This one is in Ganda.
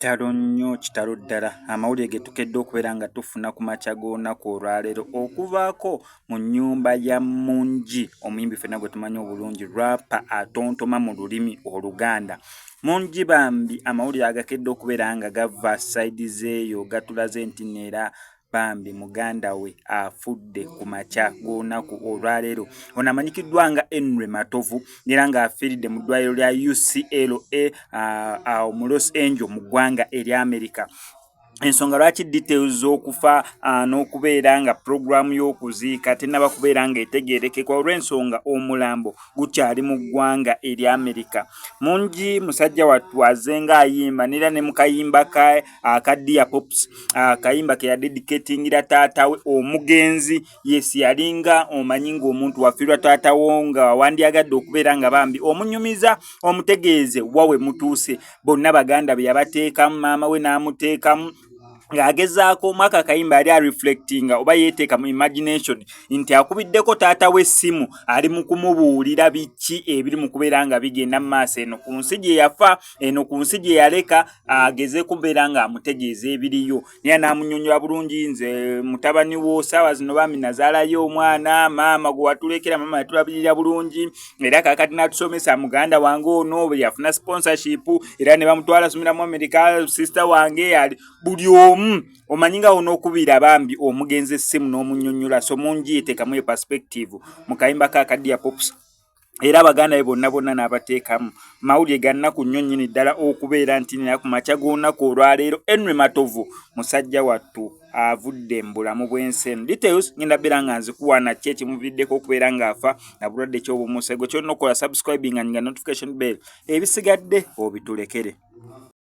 Kitalo ddala amawulire ge tukedde okubeera nga tufuna ku makya g'olunaku olwaleero okuvaako mu nnyumba ya Mungi, omuyimbi ffenna gwe tumanyi obulungi, rapa atontoma mu lulimi Oluganda. Mungi bambi amawulire agakedde okubeera nga gava sayidi zeeyo gatulaze nti neera bambi muganda we afudde ku makya g'olunaku olwaleero. Ono amanyikiddwa nga Henry Matovu era ng'afiiridde mu ddwaliro lya UCLA mu Los Angeles mu ggwanga erya America. Ensonga lwaki details z'okufa n'okubeera nga programu y'okuziika tennaba kubeera nga etegeerekeka olw'ensonga omulambo gukyali mu ggwanga erya America. Mungi musajja wattu azenga ayimba nera ne mu kayimba ka Dear Pops, akayimba ke yadedicatingira taata we omugenzi. Yes, yalinga omanyi ng'omuntu wafiirwa taata wo nga wandyagadde okubeera nga bambi omunyumiza omutegeeze wawe mutuuse. Bonna baganda be yabateekamu, maama we n'amuteekamu ng'agezaako mwaka akayimba yali reflectinga oba yeeteeka mu imagination nti akubiddeko taata we essimu ali mu kumubuulira biki ebiri mu kubeera nga bigenda mu maaso eno ku nsi gye yafa, eno ku nsi gye yaleka, ageze kubeera nga amutegeeza ebiriyo. Naye n'amunnyonnyola bulungi, nze mutabani wo saawa zino bambi nazaalayo omwana, maama gwe watulekera maama yatulabirira bulungi, era kaakati n'atusomesa muganda wange ono bwe yafuna sponsorship era ne bamutwala asomera mu America, sister wange ali buli omu omanyi nga onookubira bambi omugenzi essimu n'omunnyonnyola. So Mungi yeteekamu e perspective mu kayimba ka Dear Pops era abaganda be bonna n'abateekamu. Mawulire ga nnaku nnyo nnyini ddala okubeera nti ku makya g'olunaku olwaleero Henry Matovu musajja wattu avudde mu bulamu bw'ensi eno. Details ngenda beera nga nzikuwa na ki ekimuviddeko okubeera ng'afa na bulwadde ky'obumunsego. Kyonna okola subscribing nga notification bell, ebisigadde obitulekere.